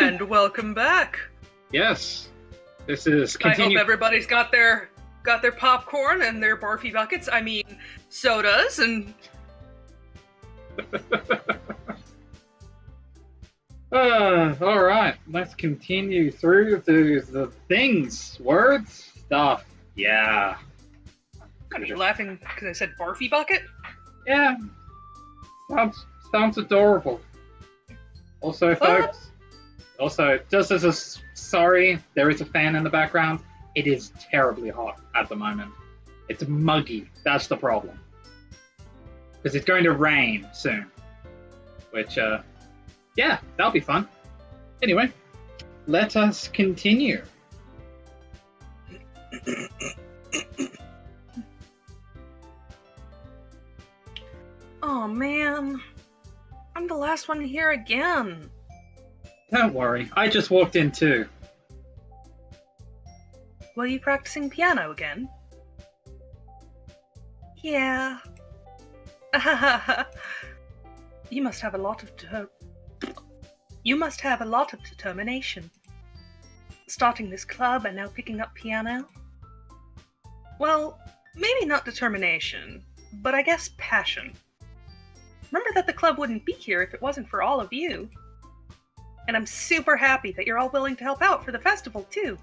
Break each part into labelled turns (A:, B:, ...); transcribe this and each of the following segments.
A: And welcome back.
B: Yes. This is
A: I hope everybody's got their popcorn and their Barffy buckets. I mean, sodas and...
B: Alright, let's continue through the things, words, stuff. Yeah.
A: Are you laughing because I said Barffy bucket?
B: Yeah. Sounds adorable. Also, folks, just as a sorry, there is a fan in the background. It is terribly hot at the moment. It's muggy. That's the problem. Because it's going to rain soon. Which, yeah, that'll be fun. Anyway, let us continue.
A: Oh man, I'm the last one here again.
B: Don't worry, I just walked in too.
A: Were you practicing piano again? Yeah. You must have a lot of determination. Starting this club and now picking up piano? Well, maybe not determination, but I guess passion. Remember that the club wouldn't be here if it wasn't for all of you. And I'm super happy that you're all willing to help out for the festival, too.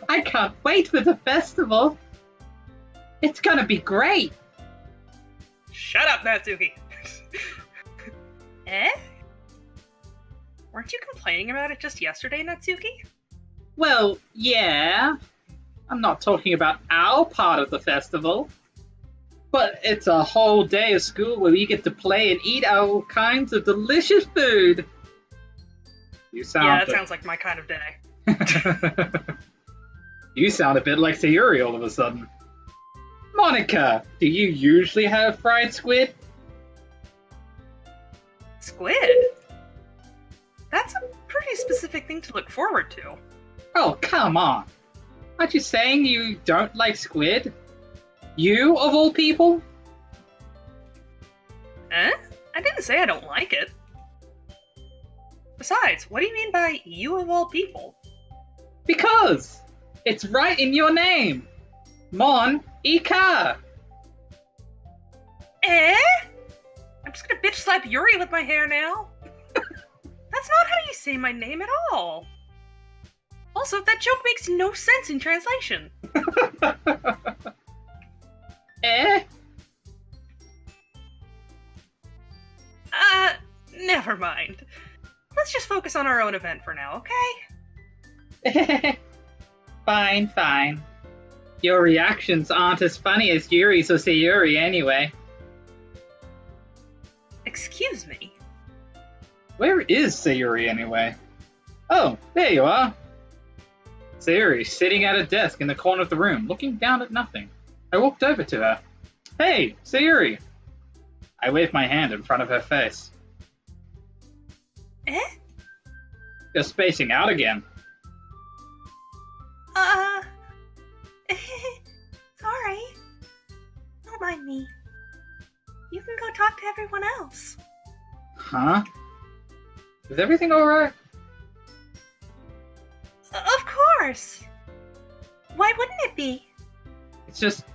B: I can't wait for the festival. It's gonna be great.
A: Shut up, Natsuki. Eh? Weren't you complaining about it just yesterday, Natsuki?
B: Well, yeah. I'm not talking about our part of the festival. But it's a whole day of school where we get to play and eat all kinds of delicious food.
A: Yeah, that sounds like my kind of day.
B: You sound a bit like Sayuri all of a sudden. Monica, do you usually have fried squid?
A: Squid? That's a pretty specific thing to look forward to.
B: Oh, come on. Aren't you saying you don't like squid? You, of all people?
A: Eh? I didn't say I don't like it. Besides, what do you mean by you of all people?
B: Because it's right in your name. Mon-ika.
A: Eh? I'm just gonna bitch slap Yuri with my hair now. That's not how you say my name at all. Also, that joke makes no sense in translation.
B: Eh?
A: Never mind. Let's just focus on our own event for now, okay?
B: Fine. Your reactions aren't as funny as Yuri's or Sayuri anyway.
A: Excuse me?
B: Where is Sayuri anyway? Oh, there you are. Sayuri, sitting at a desk in the corner of the room, looking down at nothing. I walked over to her. Hey, Sayuri! I waved my hand in front of her face.
A: Eh?
B: You're spacing out again.
A: Sorry. Don't mind me. You can go talk to everyone else.
B: Huh? Is everything alright?
A: Of course! Why wouldn't it be?
B: It's just...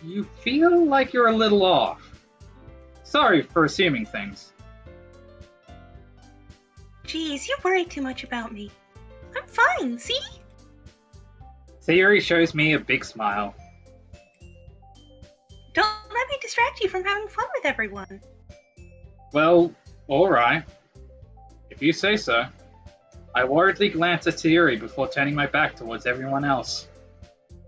B: you feel like you're a little off. Sorry for assuming things.
A: Jeez, you worry too much about me. I'm fine, see?
B: Sayuri shows me a big smile.
A: Don't let me distract you from having fun with everyone.
B: Well, alright. If you say so. I worriedly glanced at Sayuri before turning my back towards everyone else.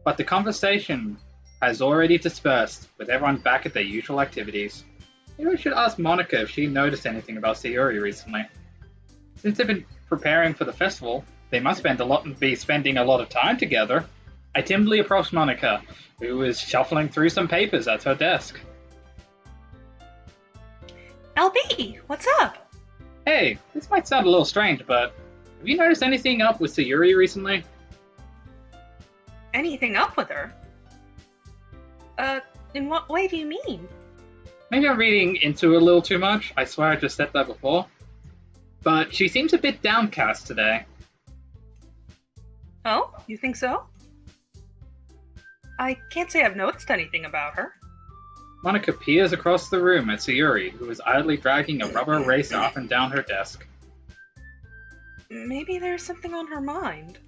B: But the conversation has already dispersed, with everyone back at their usual activities. Maybe I should ask Monica if she noticed anything about Sayuri recently. Since they've been preparing for the festival, they must be spending a lot of time together. I timidly approached Monica, who was shuffling through some papers at her desk.
A: LB, what's up?
B: Hey, this might sound a little strange, but have you noticed anything up with Sayuri recently?
A: Anything up with her? In what way do you mean?
B: Maybe I'm reading into it a little too much. I swear I just said that before. But she seems a bit downcast today.
A: Oh, you think so? I can't say I've noticed anything about her.
B: Monica peers across the room at Sayuri, who is idly dragging a rubber eraser up and down her desk.
A: Maybe there's something on her mind.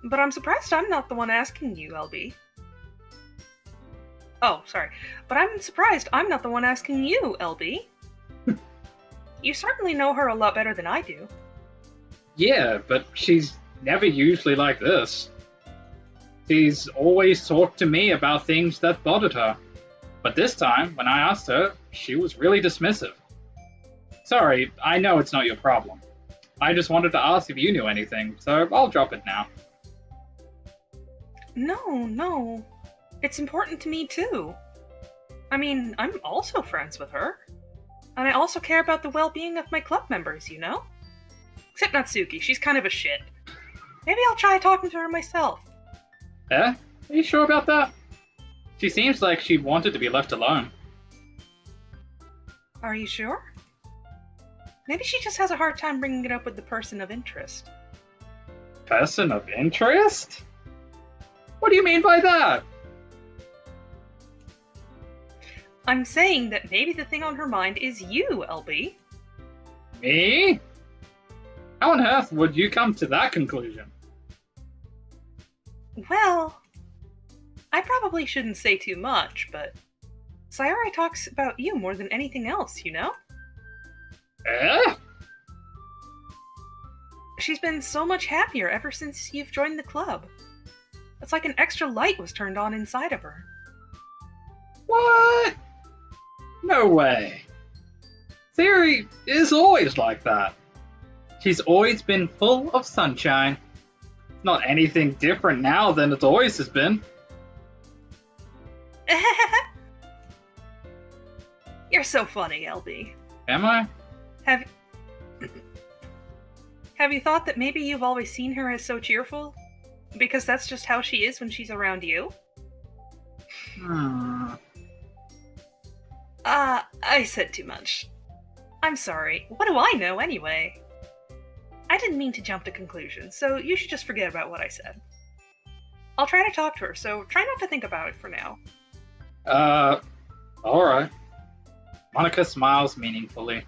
A: But I'm surprised I'm not the one asking you, LB. Oh, sorry. But I'm surprised I'm not the one asking you, LB. You certainly know her a lot better than I do.
B: Yeah, but she's never usually like this. She's always talked to me about things that bothered her. But this time, when I asked her, she was really dismissive. Sorry, I know it's not your problem. I just wanted to ask if you knew anything, so I'll drop it now.
A: No. It's important to me too. I mean, I'm also friends with her. And I also care about the well-being of my club members, you know? Except Natsuki, she's kind of a shit. Maybe I'll try talking to her myself.
B: Eh? Are you sure about that? She seems like she wanted to be left alone.
A: Are you sure? Maybe she just has a hard time bringing it up with the person of interest.
B: Person of interest? What do you mean by that?
A: I'm saying that maybe the thing on her mind is you, LB.
B: Me? How on earth would you come to that conclusion?
A: Well, I probably shouldn't say too much, but Sayuri talks about you more than anything else, you know?
B: Eh?
A: She's been so much happier ever since you've joined the club. It's like an extra light was turned on inside of her.
B: What? No way. Theory is always like that. She's always been full of sunshine. Not anything different now than it always has been.
A: You're so funny, LB.
B: Am I?
A: Have you thought that maybe you've always seen her as so cheerful? Because that's just how she is when she's around you? I said too much. I'm sorry. What do I know anyway? I didn't mean to jump to conclusions, so you should just forget about what I said. I'll try to talk to her, so try not to think about it for now.
B: Alright. Monica smiles meaningfully.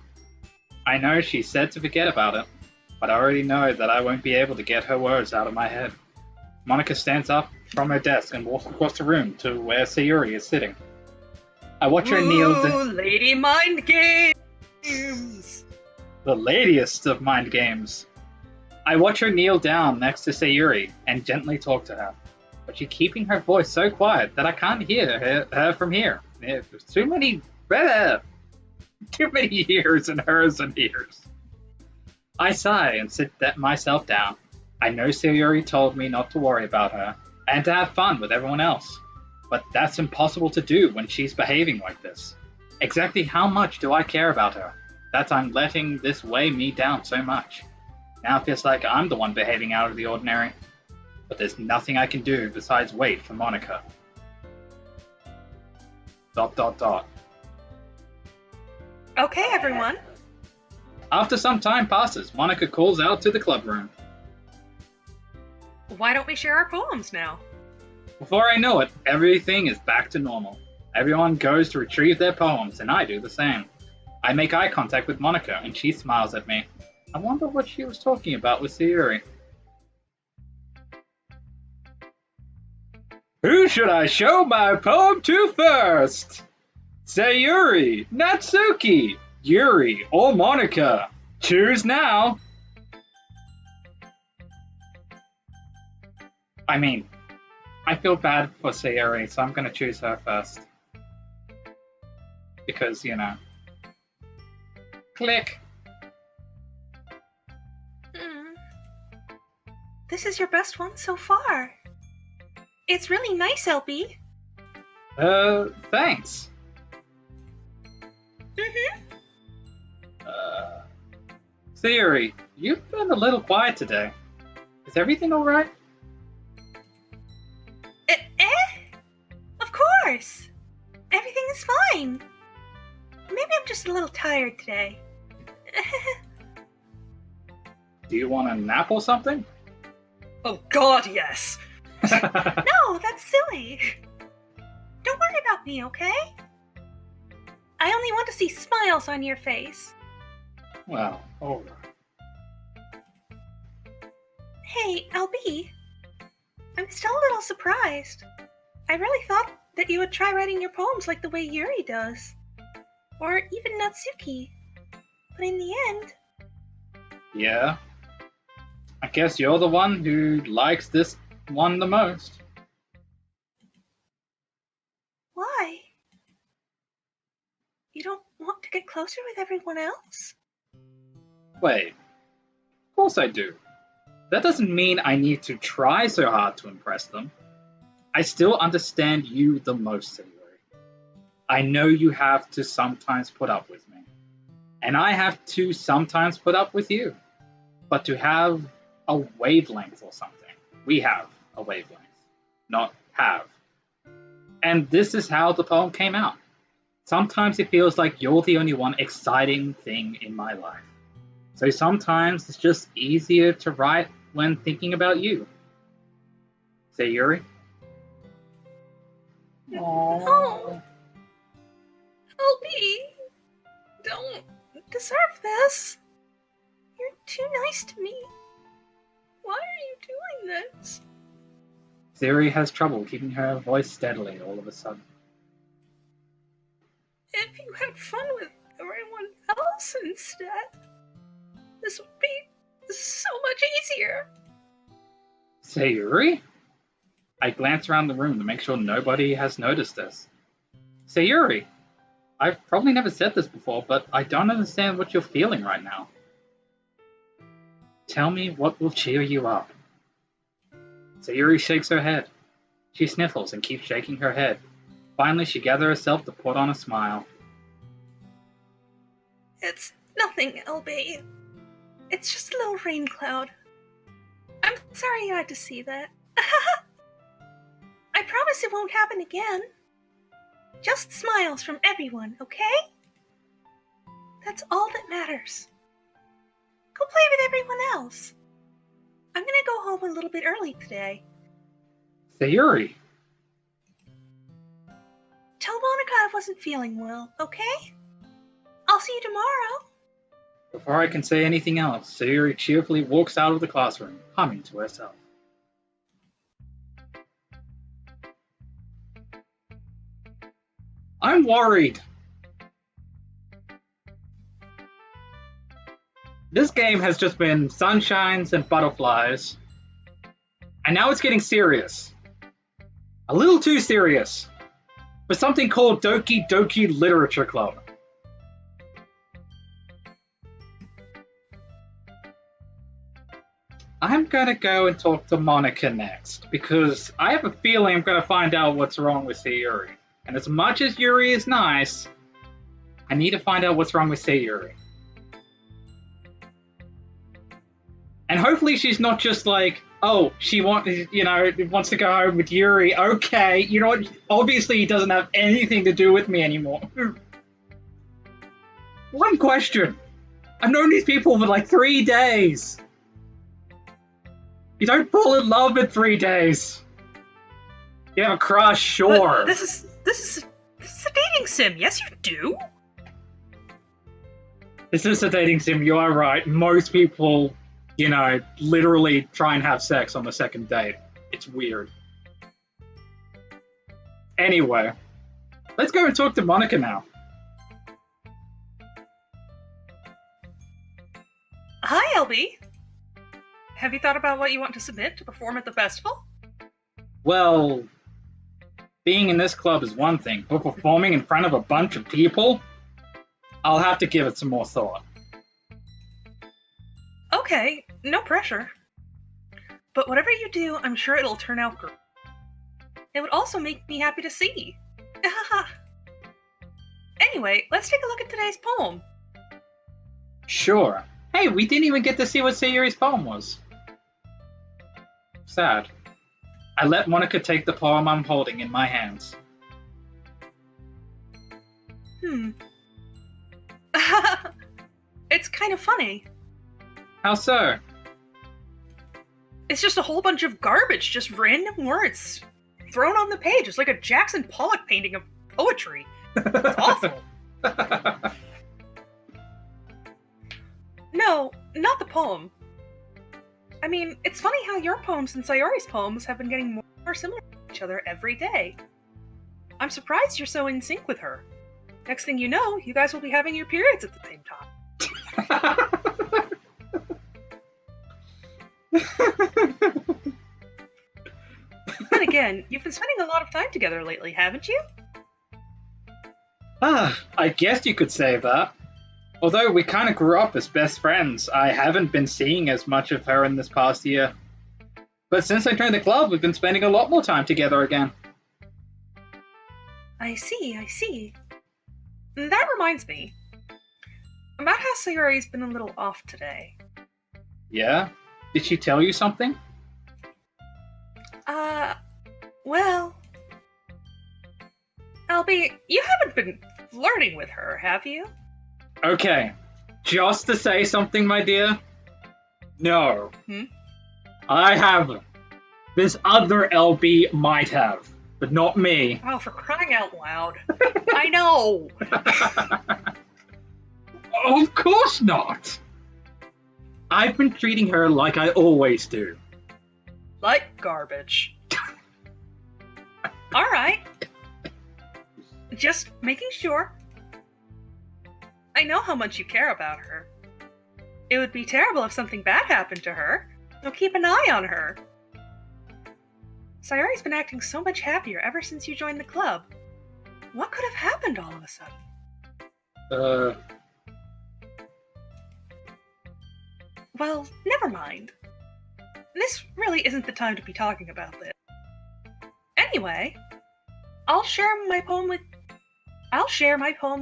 B: I know she said to forget about it, but I already know that I won't be able to get her words out of my head. Monica stands up from her desk and walks across the room to where Sayuri is sitting. I watch her kneel down.
A: Lady Mind Games!
B: The ladiest of mind games. I watch her kneel down next to Sayuri and gently talk to her, but she's keeping her voice so quiet that I can't hear her from here. There's too many ears in hers and ears. I sigh and sit myself down. I know Sayuri told me not to worry about her and to have fun with everyone else, but that's impossible to do when she's behaving like this. Exactly how much do I care about her, that I'm letting this weigh me down so much? Now it feels like I'm the one behaving out of the ordinary, but there's nothing I can do besides wait for Monica. ...
A: Okay, everyone.
B: After some time passes, Monica calls out to the club room.
A: Why don't we share our poems now?
B: Before I know it, everything is back to normal. Everyone goes to retrieve their poems, and I do the same. I make eye contact with Monica, and she smiles at me. I wonder what she was talking about with Sayuri. Who should I show my poem to first? Sayuri, Natsuki, Yuri, or Monica? Choose now. I mean, I feel bad for Sayuri, so I'm going to choose her first. Because, you know. Click.
A: This is your best one so far. It's really nice, LB.
B: Thanks. Sayuri, you've been a little quiet today. Is everything alright?
A: Of course. Everything is fine. maybe I'm just a little tired today.
B: Do you want a nap or something?
A: Oh God, yes! No, that's silly. Don't worry about me, okay? I only want to see smiles on your face.
B: Well, alright.
A: Hey, LB. I'm still a little surprised. I really thought that you would try writing your poems like the way Yuri does. Or even Natsuki. But in the end...
B: Yeah? I guess you're the one who likes this one the most.
A: Why? You don't want to get closer with everyone else?
B: Wait. Of course I do. That doesn't mean I need to try so hard to impress them. I still understand you the most, Sayuri. I know you have to sometimes put up with me. And I have to sometimes put up with you. But to have a wavelength or something. We have a wavelength. Not have. And this is how the poem came out. Sometimes it feels like you're the only one exciting thing in my life. So sometimes it's just easier to write when thinking about you. Sayuri?
A: Oh. LB, don't deserve this. You're too nice to me. Why are you doing this?
B: Sayuri has trouble keeping her voice steadily all of a sudden.
A: If you had fun with everyone else instead, this would be so much easier.
B: Sayuri? I glance around the room to make sure nobody has noticed this. Sayuri, I've probably never said this before, but I don't understand what you're feeling right now. Tell me what will cheer you up. Sayuri shakes her head. She sniffles and keeps shaking her head. Finally, she gathers herself to put on a smile.
A: It's nothing, LB. It's just a little rain cloud. I'm sorry you had to see that. I promise it won't happen again. Just smiles from everyone, okay? That's all that matters. Go play with everyone else. I'm gonna go home a little bit early today.
B: Sayuri!
A: Tell Monica I wasn't feeling well, okay? I'll see you tomorrow.
B: Before I can say anything else, Sayuri cheerfully walks out of the classroom, humming to herself. I'm worried! This game has just been sunshines and butterflies, and now it's getting serious. A little too serious. For something called Doki Doki Literature Club. I'm gonna go and talk to Monica next, because I have a feeling I'm gonna find out what's wrong with Sayuri. And as much as Yuri is nice, I need to find out what's wrong with Sayuri. And hopefully she's not just like, oh, she wants to go home with Yuri. Okay, you know what? Obviously he doesn't have anything to do with me anymore. One question. I've known these people for like 3 days. You don't fall in love in 3 days. You have a crush, sure.
A: But this is a dating sim. Yes, you do.
B: This is a dating sim. You are right. Most people, literally try and have sex on the second date. It's weird. Anyway, let's go and talk to Monica now.
A: Hi, LB. Have you thought about what you want to submit to perform at the festival?
B: Well, being in this club is one thing, but performing in front of a bunch of people, I'll have to give it some more thought.
A: Okay, no pressure. But whatever you do, I'm sure it'll turn out great. It would also make me happy to see. Anyway, let's take a look at today's poem.
B: Sure. Hey, we didn't even get to see what Sayuri's poem was. Sad. I let Monica take the poem I'm holding in my hands.
A: It's kind of funny.
B: How so?
A: It's just a whole bunch of garbage, just random words thrown on the page. It's like a Jackson Pollock painting of poetry. It's awful. No, not the poem. I mean, it's funny how your poems and Sayori's poems have been getting more and more similar to each other every day. I'm surprised you're so in sync with her. Next thing you know, you guys will be having your periods at the same time. Then again, you've been spending a lot of time together lately, haven't you?
B: I guess you could say that. Although we kind of grew up as best friends, I haven't been seeing as much of her in this past year. But since I joined the club, we've been spending a lot more time together again.
A: I see. That reminds me. About how Sayori's been a little off today.
B: Yeah? Did she tell you something?
A: Well... LB, you haven't been flirting with her, have you?
B: Okay, just to say something, my dear. No. I haven't. This other LB might have, but not me.
A: Oh, for crying out loud. I know!
B: Of course not! I've been treating her like I always do.
A: Like garbage. Alright. Just making sure. I know how much you care about her. It would be terrible if something bad happened to her, so keep an eye on her. Sayori's been acting so much happier ever since you joined the club. What could have happened all of a sudden? Well, never mind. This really isn't the time to be talking about this. Anyway, I'll share my poem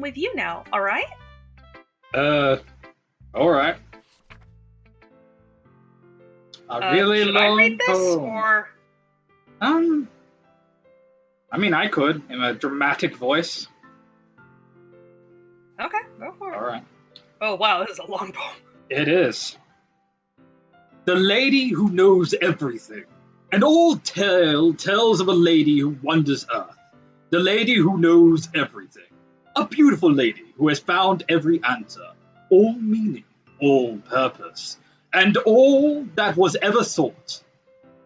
A: with you now, alright?
B: Alright. A really
A: should
B: long
A: I read this,
B: poem.
A: or...
B: I mean, I could, in a dramatic voice.
A: Okay, go for it.
B: Alright.
A: Oh wow, this is a long poem.
B: It is. The lady who knows everything. An old tale tells of a lady who wanders earth. The lady who knows everything. A beautiful lady who has found every answer. All meaning, all purpose, and all that was ever sought.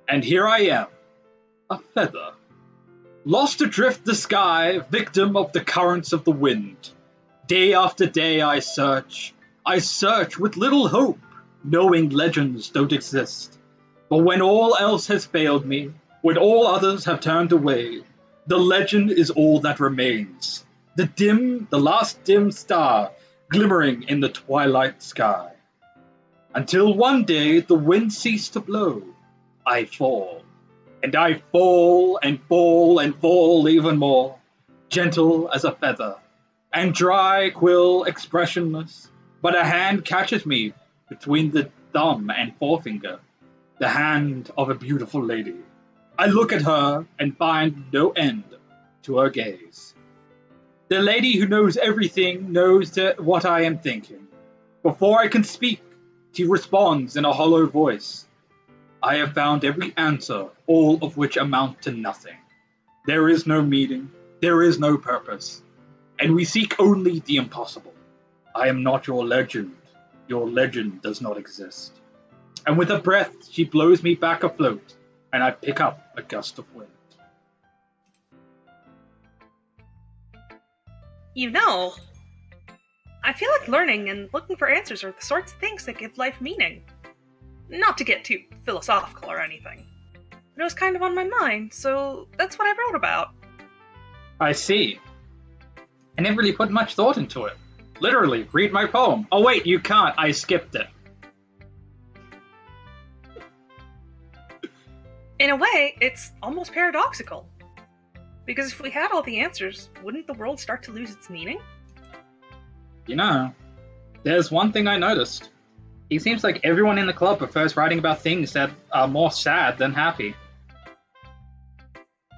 B: And here I am, a feather. Lost adrift the sky, victim of the currents of the wind. Day after day I search with little hope, knowing legends don't exist. But when all else has failed me, when all others have turned away, the legend is all that remains. The last dim star glimmering in the twilight sky. Until one day the wind ceased to blow, I fall. And I fall and fall and fall even more, gentle as a feather, and dry quill expressionless, but a hand catches me between the thumb and forefinger, the hand of a beautiful lady. I look at her and find no end to her gaze. The lady who knows everything knows what I am thinking. Before I can speak, she responds in a hollow voice. I have found every answer, all of which amount to nothing. There is no meaning, there is no purpose, and we seek only the impossible. I am not your legend does not exist. And with a breath, she blows me back afloat, and I pick up a gust of wind.
A: You know, I feel like learning and looking for answers are the sorts of things that give life meaning. Not to get too philosophical or anything, but it was kind of on my mind, so that's what I wrote about.
B: I see. I never really put much thought into it. Literally, read my poem. Oh wait, you can't, I skipped it.
A: In a way, it's almost paradoxical. Because if we had all the answers, wouldn't the world start to lose its meaning?
B: You know, there's one thing I noticed. It seems like everyone in the club prefers writing about things that are more sad than happy.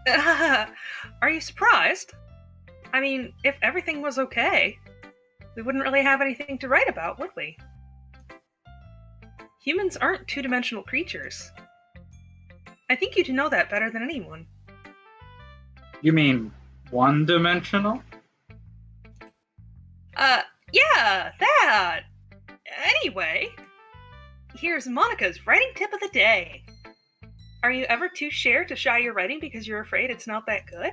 A: Are you surprised? I mean, if everything was okay, we wouldn't really have anything to write about, would we? Humans aren't two-dimensional creatures. I think you do know that better than anyone.
B: You mean one-dimensional?
A: Yeah, that! Anyway, here's Monica's writing tip of the day. Are you ever too scared to shy your writing because you're afraid it's not that good?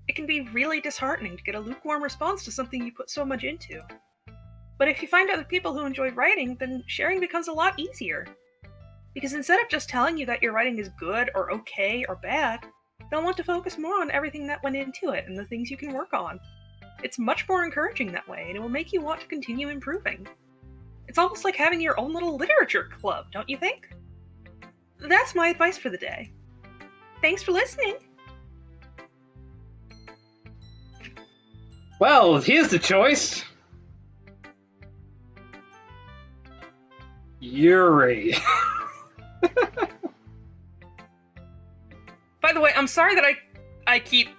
A: It can be really disheartening to get a lukewarm response to something you put so much into. But if you find other people who enjoy writing, then sharing becomes a lot easier. Because instead of just telling you that your writing is good or okay or bad, they'll want to focus more on everything that went into it and the things you can work on. It's much more encouraging that way, and it will make you want to continue improving. It's almost like having your own little literature club, don't you think? That's my advice for the day. Thanks for listening!
B: Well, here's the choice. Yuri.
A: By the way, I'm sorry that I keep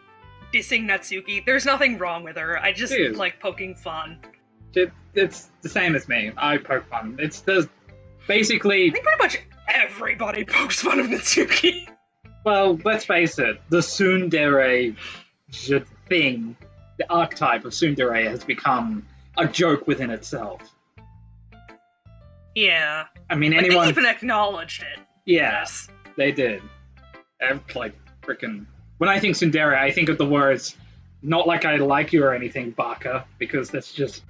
A: dissing Natsuki. There's nothing wrong with her. I just like poking fun.
B: It's the same as me. I poke fun. Basically...
A: I think pretty much everybody pokes fun of Natsuki.
B: Well, let's face it. The tsundere thing, the archetype of tsundere has become a joke within itself.
A: Yeah.
B: I mean,
A: like
B: anyone...
A: They even acknowledged it.
B: Yeah,
A: yes.
B: They did. Like, freaking... When I think tsundere, I think of the words, not like I like you or anything, Baka, because that's just...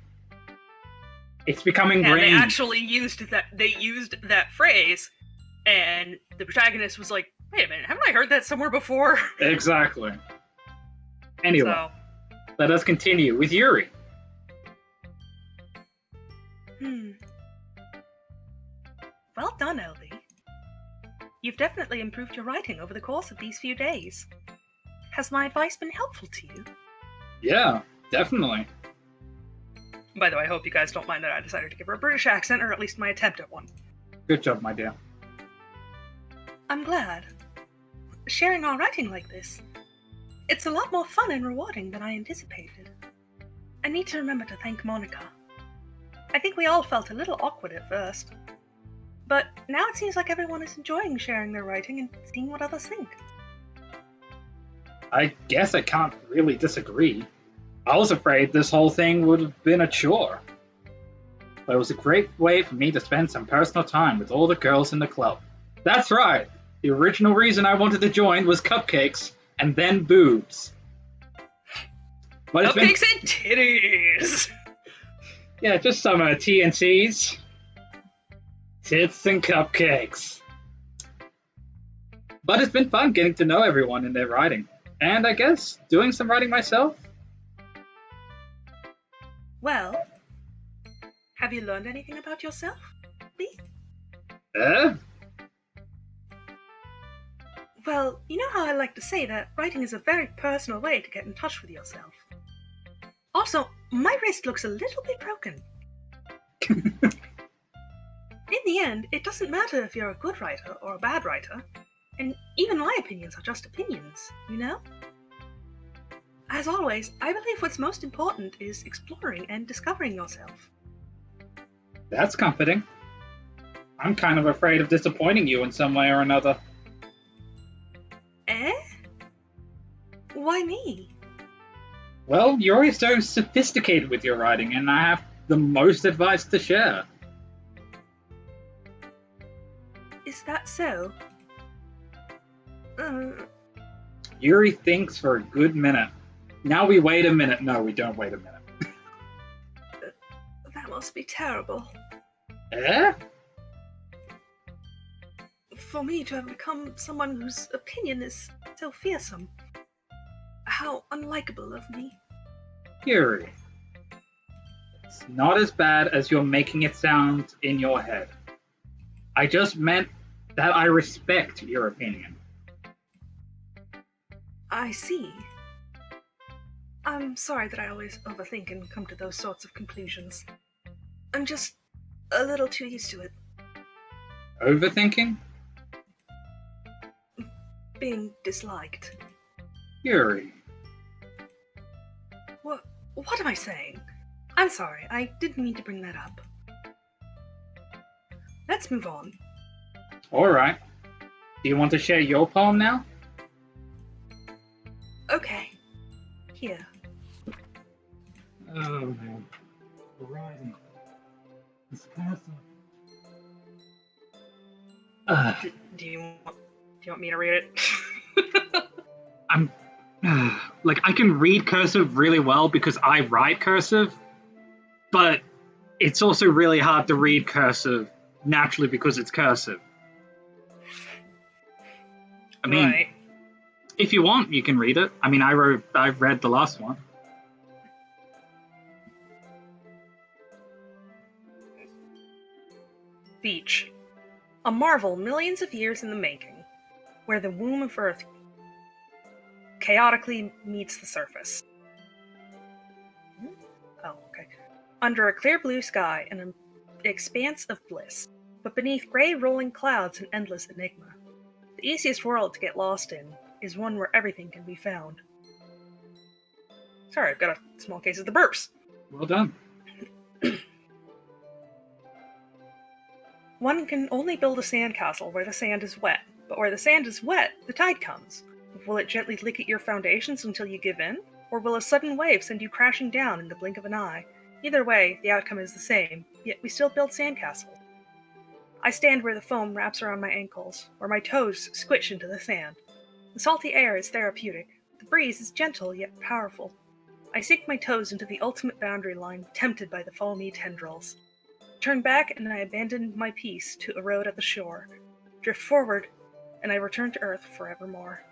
B: It's becoming ingrained.
A: And they actually used that phrase, and the protagonist was like, wait a minute, haven't I heard that somewhere before?
B: Exactly. Anyway, let us continue with Yuri.
A: Well done, LB. You've definitely improved your writing over the course of these few days. Has my advice been helpful to you?
B: Yeah, definitely.
A: By the way, I hope you guys don't mind that I decided to give her a British accent, or at least my attempt at one.
B: Good job, my dear.
A: I'm glad. Sharing our writing like this, it's a lot more fun and rewarding than I anticipated. I need to remember to thank Monica. I think we all felt a little awkward at first. But now it seems like everyone is enjoying sharing their writing and seeing what others think.
B: I guess I can't really disagree. I was afraid this whole thing would have been a chore. But it was a great way for me to spend some personal time with all the girls in the club. That's right! The original reason I wanted to join was cupcakes, and then boobs. But
A: cupcakes and titties!
B: Yeah, just some TNTs. Tits and cupcakes. But it's been fun getting to know everyone in their writing. And I guess doing some writing myself.
A: Well, have you learned anything about yourself, B? Well, you know how I like to say that writing is a very personal way to get in touch with yourself. Also, my wrist looks a little bit broken. In the end, it doesn't matter if you're a good writer or a bad writer, and even my opinions are just opinions, you know? As always, I believe what's most important is exploring and discovering yourself.
B: That's comforting. I'm kind of afraid of disappointing you in some way or another.
A: Eh? Why me?
B: Well, you're always so sophisticated with your writing, and I have the most advice to share.
A: Is that so?
B: Yuri thinks for a good minute. Now we wait a minute. No, we don't wait a minute.
A: That must be terrible.
B: Eh?
A: For me to have become someone whose opinion is so fearsome. How unlikable of me.
B: Yuri. It's not as bad as you're making it sound in your head. I just meant that I respect your opinion.
A: I see. I'm sorry that I always overthink and come to those sorts of conclusions. I'm just a little too used to it.
B: Overthinking?
A: Being disliked.
B: Yuri.
A: What am I saying? I'm sorry, I didn't mean to bring that up. Let's move on.
B: Alright. Do you want to share your poem now?
A: Okay. Here.
B: Oh man. Horizon. It's passive.
A: Do you want me to read it?
B: I'm like, I can read cursive really well because I write cursive, but it's also really hard to read cursive naturally because it's cursive. I mean,
A: Right.
B: if you want, you can read it. I mean, I read the last one.
A: Beach. A marvel millions of years in the making, where the womb of Earth chaotically meets the surface. Oh, okay. Under a clear blue sky and an expanse of bliss, but beneath gray rolling clouds and endless enigma. The easiest world to get lost in is one where everything can be found. Sorry, I've got a small case of the burps.
B: Well done.
A: One can only build a sandcastle where the sand is wet, but where the sand is wet, the tide comes. Will it gently lick at your foundations until you give in? Or will a sudden wave send you crashing down in the blink of an eye? Either way, the outcome is the same, yet we still build sandcastles. I stand where the foam wraps around my ankles, where my toes squish into the sand. The salty air is therapeutic. The breeze is gentle yet powerful. I sink my toes into the ultimate boundary line, tempted by the foamy tendrils. Turn back, and I abandon my peace to erode at the shore. Drift forward, and I return to Earth forevermore.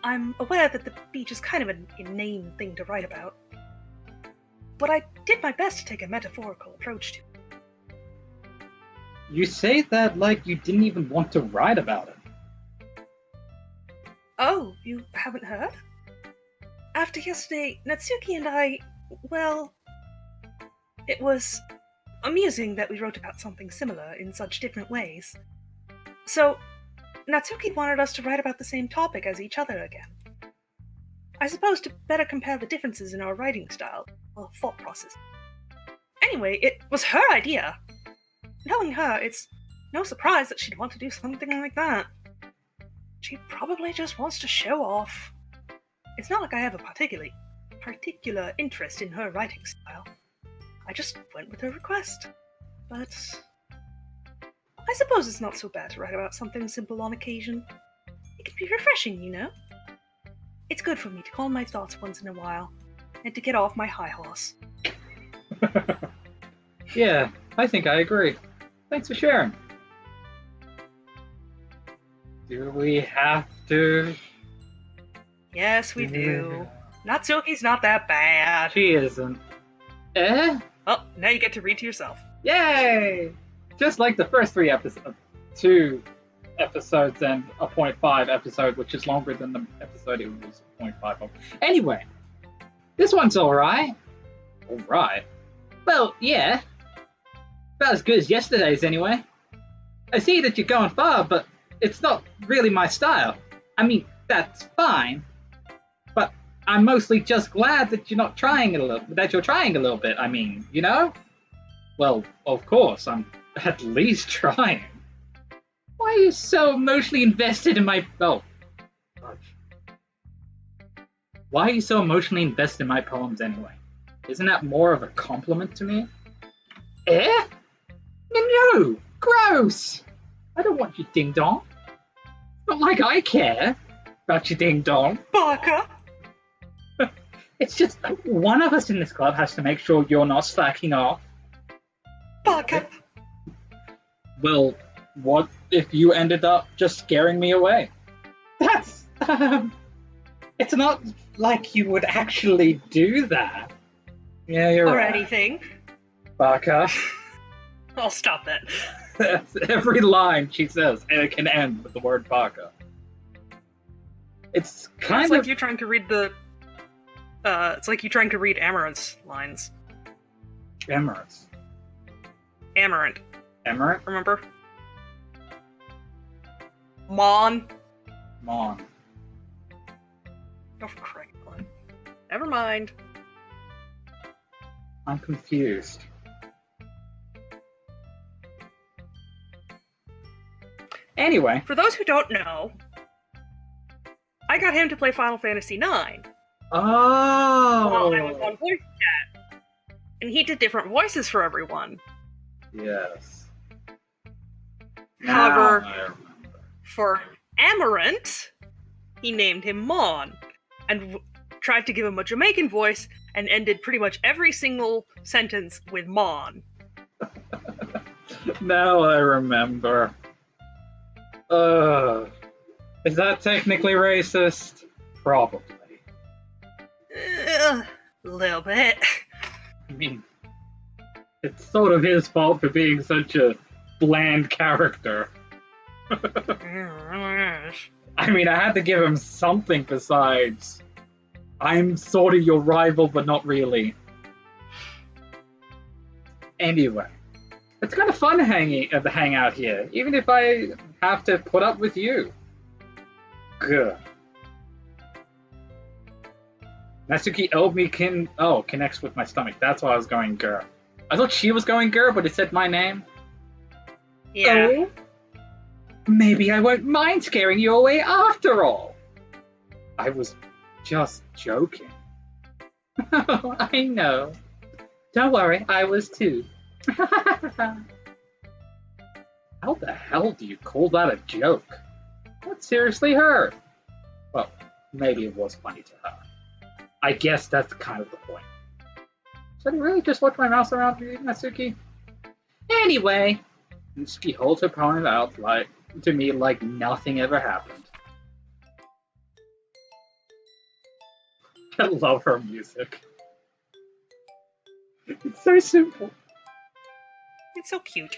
A: I'm aware that the beach is kind of an inane thing to write about, but I did my best to take a metaphorical approach to it.
B: You say that like you didn't even want to write about it.
A: Oh, you haven't heard? After yesterday, Natsuki and I, well, it was amusing that we wrote about something similar in such different ways. So, Natsuki wanted us to write about the same topic as each other again. I suppose to better compare the differences in our writing style, or thought process. Anyway, it was her idea. Knowing her, it's no surprise that she'd want to do something like that. She probably just wants to show off. It's not like I have a particular interest in her writing style. I just went with her request. But I suppose it's not so bad to write about something simple on occasion. It can be refreshing, you know? It's good for me to calm my thoughts once in a while, and to get off my high horse.
B: Yeah, I think I agree. Thanks for sharing. Do we have to?
A: Yes, we do. Natsuki's not that bad.
B: She isn't. Eh?
A: Well, now you get to read to yourself.
B: Yay! Just like the first 3 episodes, 2 episodes and a 0.5 episode, which is longer than the episode it was 0.5 of. Anyway, this one's alright. Alright. Well, yeah. About as good as yesterday's anyway. I see that you're going far, but it's not really my style. I mean, that's fine. But I'm mostly just glad that you're trying a little bit. I mean, you know? Well, of course, I'm at least trying. Why are you so emotionally invested in my... Oh. Gosh. Why are you so emotionally invested in my poems anyway? Isn't that more of a compliment to me? Eh? No! Gross! I don't want you ding-dong. Not like I care about your ding-dong.
A: Baka!
B: It's just one of us in this club has to make sure you're not slacking off.
A: Baka!
B: Well, what if you ended up just scaring me away? That's, it's not like you would actually do that. Yeah, you're
A: Or
B: right.
A: anything.
B: Baka.
A: I'll stop that.
B: That's every line she says, and it can end with the word baka. It's kind
A: It's
B: of
A: like you're trying to read the... it's like you trying to read Amaranth's lines.
B: Amaranth.
A: Amaranth,
B: Amaranth?
A: remember? Mon.
B: Mon.
A: Oh, for crying out loud. Never mind.
B: I'm confused. Anyway.
A: For those who don't know, I got him to play Final Fantasy IX.
B: Oh!
A: While I was on voice chat. And he did different voices for everyone.
B: Yes.
A: However,
B: Now I remember.
A: for Amarant, he named him Mon, and tried to give him a Jamaican voice, and ended pretty much every single sentence with Mon.
B: Now I remember. Is that technically racist? Probably.
A: A little bit.
B: I mean, it's sort of his fault for being such a bland character. I mean, I had to give him something besides, I'm sort of your rival, but not really. Anyway, it's kind of fun to hang out here, even if I have to put up with you. Good. Natsuki Elby connects with my stomach. That's why I was going grr. I thought she was going grr, but it said my name.
A: Yeah.
B: Oh, maybe I won't mind scaring you away after all. I was just joking. I know. Don't worry, I was too. How the hell do you call that a joke? That seriously hurt. Well, maybe it was funny to her. I guess that's kind of the point. Should I really just watch my mouse around for you, Natsuki? Anyway, Natsuki holds her opponent out to me like nothing ever happened. I love her music. It's so simple.
A: It's so cute.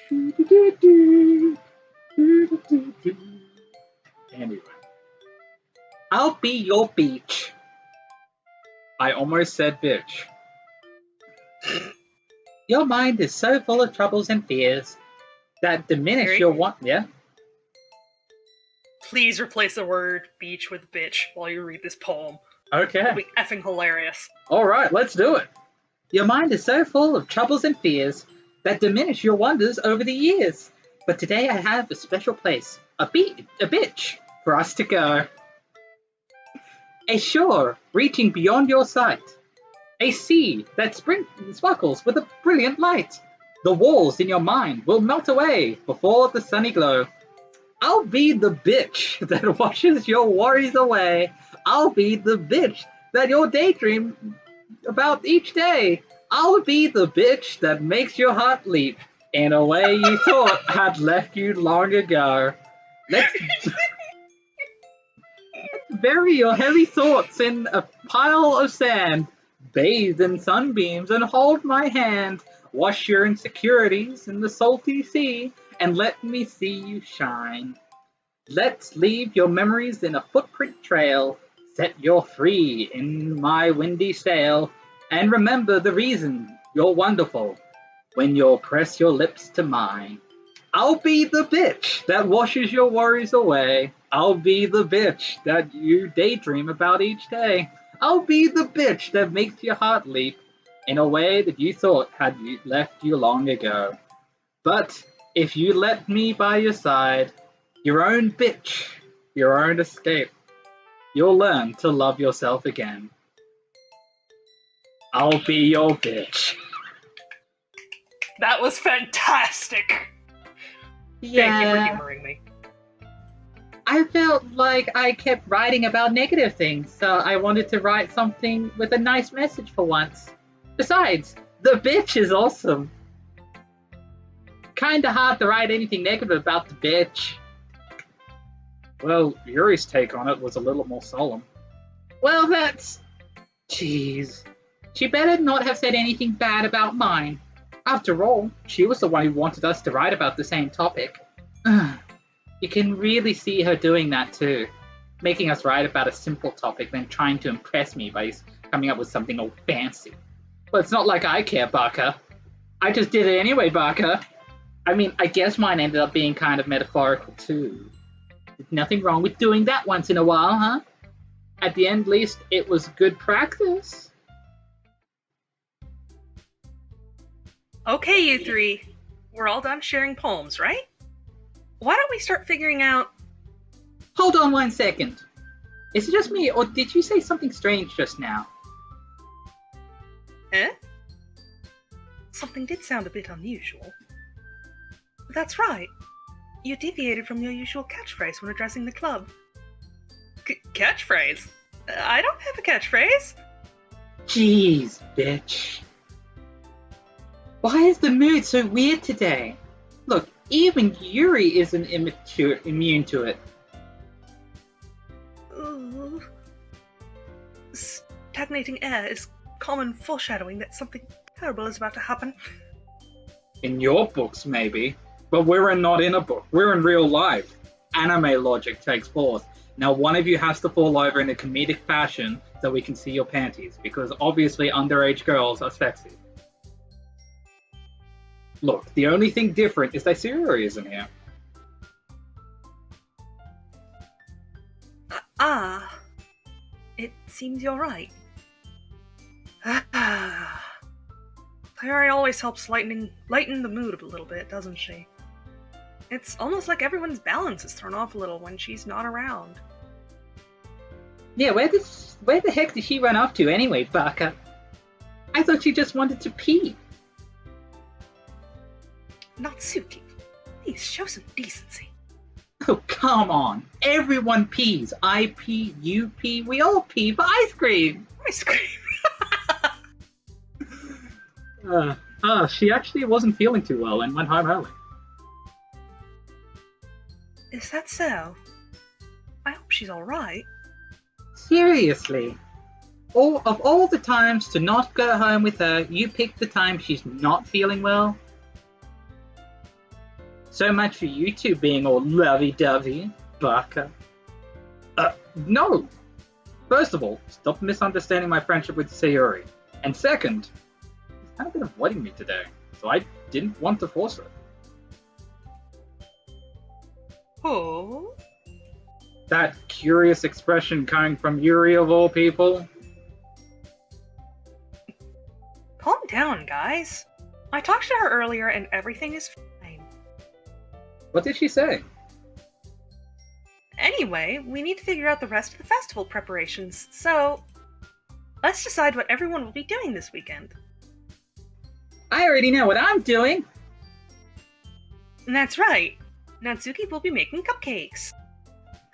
B: Anyway. I'll be your beach. I almost said bitch. Your mind is so full of troubles and fears that diminish your want. Yeah?
A: Please replace the word beach with bitch while you read this poem.
B: Okay.
A: It'll be effing hilarious.
B: Alright, let's do it. Your mind is so full of troubles and fears that diminish your wonders over the years. But today I have a special place, a bitch, for us to go. A shore reaching beyond your sight. A sea that sparkles with a brilliant light. The walls in your mind will melt away before the sunny glow. I'll be the bitch that washes your worries away. I'll be the bitch that you'll daydream about each day. I'll be the bitch that makes your heart leap in a way you thought had left you long ago. Let's bury your heavy thoughts in a pile of sand. Bathe in sunbeams and hold my hand. Wash your insecurities in the salty sea and let me see you shine. Let's leave your memories in a footprint trail. Set you free in my windy sail. And remember the reason you're wonderful when you'll press your lips to mine. I'll be the bitch that washes your worries away. I'll be the bitch that you daydream about each day. I'll be the bitch that makes your heart leap in a way that you thought had left you long ago. But if you let me by your side, your own bitch, your own escape, you'll learn to love yourself again. I'll be your bitch.
A: That was fantastic!
B: Yeah.
A: Thank you for humoring me.
B: I felt like I kept writing about negative things, so I wanted to write something with a nice message for once. Besides, the bitch is awesome. Kinda hard to write anything negative about the bitch. Well, Yuri's take on it was a little more solemn. Well, that's... Jeez. She better not have said anything bad about mine. After all, she was the one who wanted us to write about the same topic. You can really see her doing that too. Making us write about a simple topic, then trying to impress me by coming up with something all fancy. But it's not like I care, Barker. I just did it anyway, Barker. I mean, I guess mine ended up being kind of metaphorical too. There's nothing wrong with doing that once in a while, huh? At the end, least, it was good practice.
A: Okay, you three. We're all done sharing poems, right? Why don't we start figuring out...
B: Hold on 1 second. Is it just me, or did you say something strange just now?
A: Eh? Something did sound a bit unusual. That's right. You deviated from your usual catchphrase when addressing the club. Catchphrase? I don't have a catchphrase.
B: Jeez, bitch. Why is the mood so weird today? Look, even Yuri isn't immune to it.
A: Ooh. Stagnating air is common foreshadowing that something terrible is about to happen.
B: In your books, maybe. But we're not in a book. We're in real life. Anime logic takes forth. Now one of you has to fall over in a comedic fashion so we can see your panties, because obviously underage girls are sexy. Look, the only thing different is that Sayuri isn't here.
A: It seems you're right. Sayuri always helps lighten the mood a little bit, doesn't she? It's almost like everyone's balance is thrown off a little when she's not around.
B: Yeah, where the heck did she run off to anyway, Baka? I thought she just wanted to pee.
A: Natsuki, please show some decency.
B: Oh, come on. Everyone pees. I pee, you pee, we all pee for ice cream.
A: Ice cream?
B: She actually wasn't feeling too well and went home early.
A: Is that so? I hope she's alright.
B: Seriously? Of all the times to not go home with her, you picked the time she's not feeling well? So much for you two being all lovey-dovey, Baka. No! First of all, stop misunderstanding my friendship with Sayuri. And second, she's kind of been avoiding me today, so I didn't want to force her.
A: Oh?
B: That curious expression coming from Yuri of all people.
A: Calm down, guys. I talked to her earlier and everything is fine.
B: What did she say?
A: Anyway, we need to figure out the rest of the festival preparations, so let's decide what everyone will be doing this weekend.
B: I already know what I'm doing!
A: And that's right. Natsuki will be making cupcakes.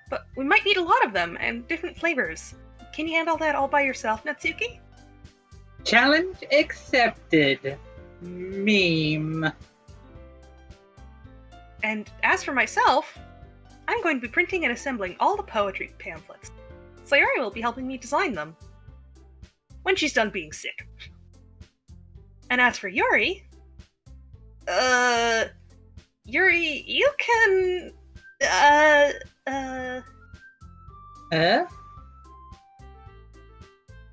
A: But we might need a lot of them, and different flavors. Can you handle that all by yourself, Natsuki?
B: Challenge accepted. Meme.
A: And as for myself, I'm going to be printing and assembling all the poetry pamphlets. Sayuri will be helping me design them. When she's done being sick. And as for Yuri... Yuri, you can...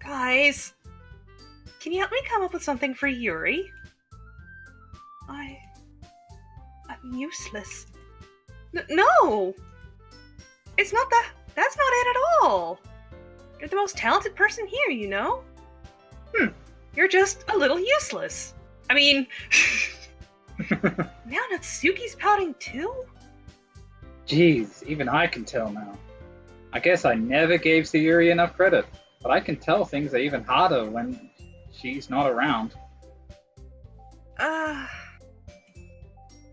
A: Guys, can you help me come up with something for Yuri? I'm useless. No! It's not that. That's not it at all. You're the most talented person here, you know? You're just a little useless. I mean... Now Natsuki's pouting too?
B: Jeez, even I can tell now. I guess I never gave Sayuri enough credit, but I can tell things are even harder when she's not around.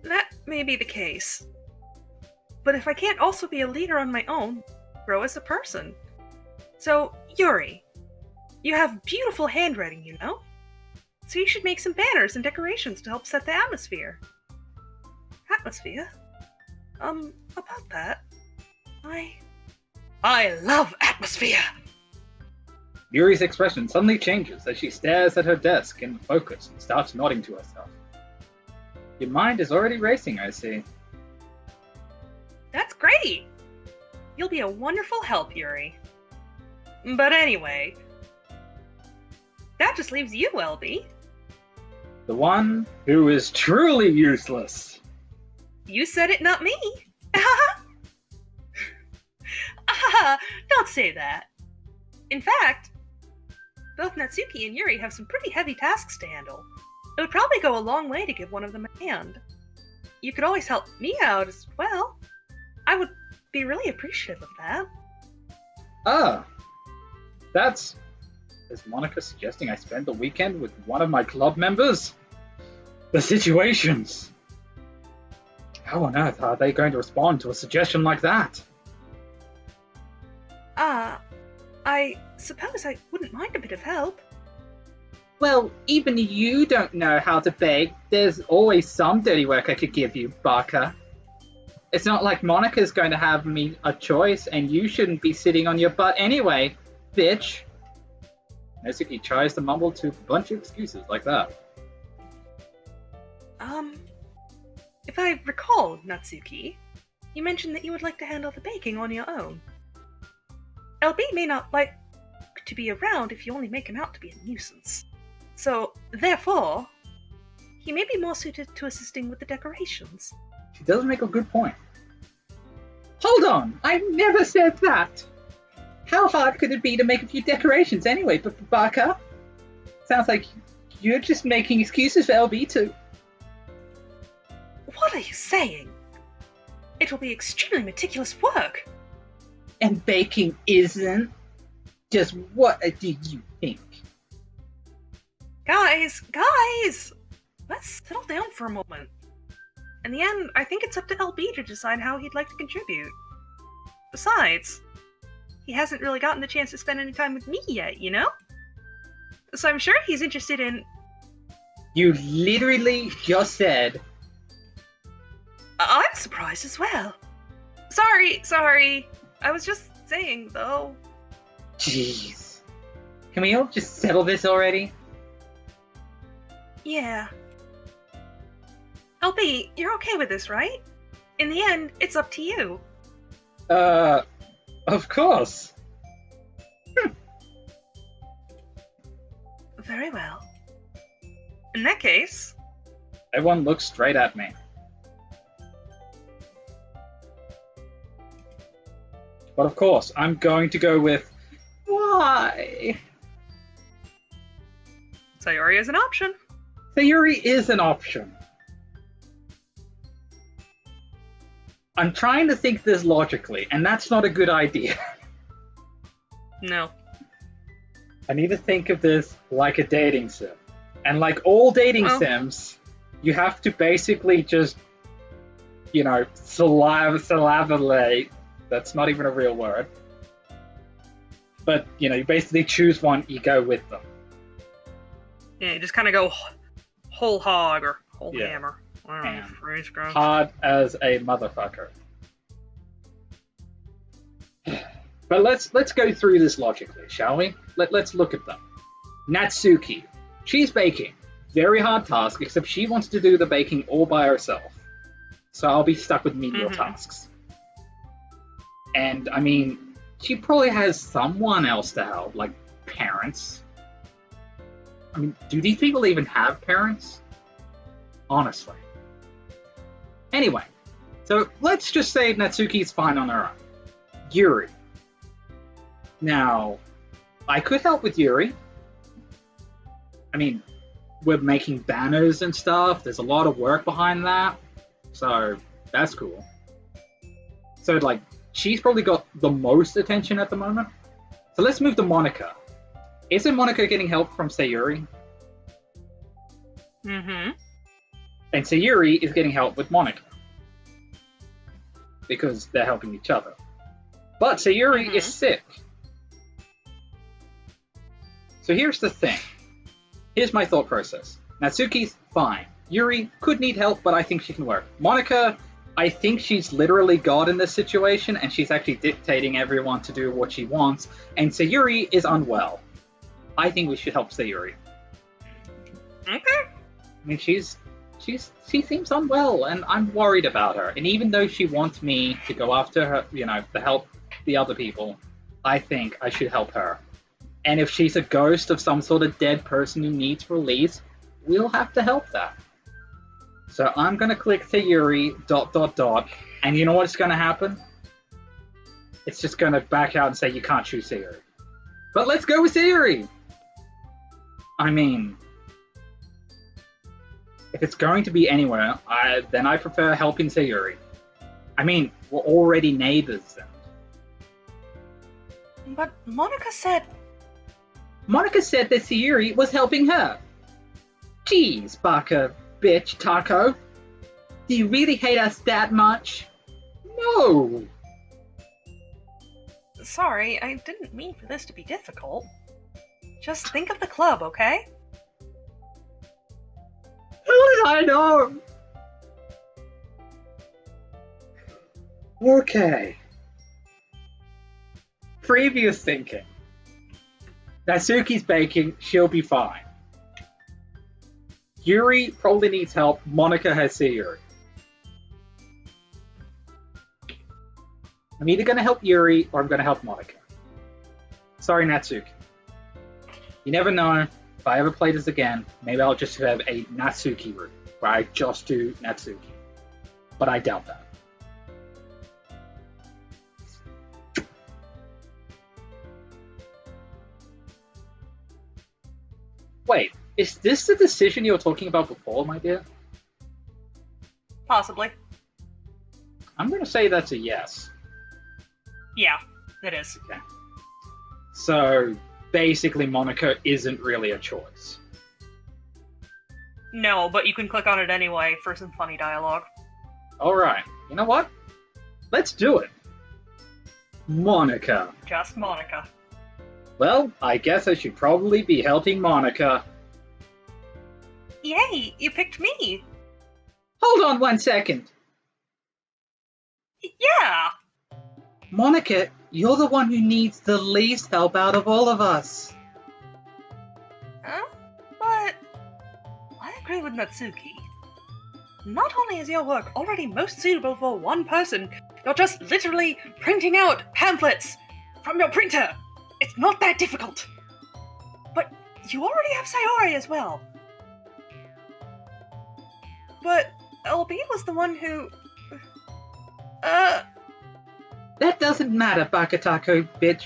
A: That may be the case. But if I can't also be a leader on my own, grow as a person. So, Yuri, you have beautiful handwriting, you know? So you should make some banners and decorations to help set the atmosphere. Atmosphere? About that, I love atmosphere!
B: Yuri's expression suddenly changes as she stares at her desk in focus and starts nodding to herself. Your mind is already racing, I see.
A: That's great! You'll be a wonderful help, Yuri. But anyway, that just leaves you, LB.
B: The one who is truly useless.
A: You said it, not me. Don't say that. In fact, both Natsuki and Yuri have some pretty heavy tasks to handle. It would probably go a long way to give one of them a hand. You could always help me out as well. I would be really appreciative of that.
B: Ah, that's... Is Monica suggesting I spend the weekend with one of my club members? The situations! How on earth are they going to respond to a suggestion like that?
A: I suppose I wouldn't mind a bit of help.
B: Well, even you don't know how to bake. There's always some dirty work I could give you, Barker. It's not like Monica's going to have me a choice, and you shouldn't be sitting on your butt anyway, bitch. Natsuki tries to mumble to a bunch of excuses like that.
A: If I recall, Natsuki, you mentioned that you would like to handle the baking on your own. LB may not like to be around if you only make him out to be a nuisance. So, therefore, he may be more suited to assisting with the decorations.
B: She does make a good point. Hold on! I never said that! How hard could it be to make a few decorations anyway, Barker? Sounds like you're just making excuses for LB too.
A: What are you saying? It will be extremely meticulous work.
B: And baking isn't? Just what do you think?
A: Guys! Let's settle down for a moment. In the end, I think it's up to LB to decide how he'd like to contribute. Besides, he hasn't really gotten the chance to spend any time with me yet, you know? So I'm sure he's interested in...
B: You literally just said...
A: I'm surprised as well. Sorry. I was just saying, though.
B: Jeez. Can we all just settle this already?
A: Yeah. LB, you're okay with this, right? In the end, it's up to you.
B: Of course.
A: Very well. In that case...
B: Everyone looks straight at me. But of course, I'm going to go with... Why?
A: Sayori is an option.
B: Sayori is an option. I'm trying to think this logically, and that's not a good idea.
A: No.
B: I need to think of this like a dating sim. And like all dating sims, you have to basically just, salivate. That's not even a real word. But, you basically choose one, you go with them.
A: Yeah, you just kind of go whole hog or whole hammer.
B: Hard as a motherfucker. But let's go through this logically, shall we? Let's look at them. Natsuki. She's baking. Very hard task, except she wants to do the baking all by herself. So I'll be stuck with menial tasks. And, she probably has someone else to help, like parents. Do these people even have parents? Honestly. Anyway, so let's just say Natsuki's fine on her own. Yuri. Now, I could help with Yuri. We're making banners and stuff. There's a lot of work behind that. So, that's cool. So, she's probably got the most attention at the moment. So let's move to Monica. Isn't Monica getting help from Sayuri?
A: Mm-hmm.
B: And Sayuri is getting help with Monica. Because they're helping each other. But Sayuri is sick. So here's the thing. Here's my thought process. Natsuki's fine. Yuri could need help, but I think she can work. Monica, I think she's literally God in this situation, and she's actually dictating everyone to do what she wants. And Sayuri is unwell. I think we should help Sayuri.
A: Okay.
B: She seems unwell, and I'm worried about her. And even though she wants me to go after her, to help the other people, I think I should help her. And if she's a ghost of some sort of dead person who needs release, we'll have to help that. So I'm going to click Sayuri, ... and you know what's going to happen? It's just going to back out and say you can't choose Sayuri. But let's go with Sayuri! I mean, if it's going to be anywhere, then I prefer helping Sayuri. I mean, we're already neighbors then.
A: But Monica said...
B: Monica said that Sayuri was helping her. Jeez, Baka, bitch, Taco. Do you really hate us that much? No!
A: Sorry, I didn't mean for this to be difficult. Just think of the club, okay?
B: I know! Okay. Previous thinking. Natsuki's baking, she'll be fine. Yuri probably needs help, Monica has Sayuri. I'm either going to help Yuri or I'm going to help Monica. Sorry, Natsuki. You never know. If I ever play this again, maybe I'll just have a Natsuki route where I just do Natsuki. But I doubt that. Wait, is this the decision you were talking about before, my dear?
A: Possibly.
B: I'm going to say that's a yes.
A: Yeah, it is.
B: Okay. So, basically Monica isn't really a choice.
A: No, but you can click on it anyway for some funny dialogue.
B: Alright, you know what? Let's do it. Monica.
A: Just Monica.
B: Well, I guess I should probably be helping Monica.
A: Yay, you picked me!
B: Hold on 1 second.
A: Yeah!
B: Monica, you're the one who needs the least help out of all of us.
A: Huh? But... I agree with Natsuki. Not only is your work already most suitable for one person, you're just literally printing out pamphlets from your printer! It's not that difficult! But you already have Sayori as well. But LB was the one who...
B: That doesn't matter, Bakatako, bitch.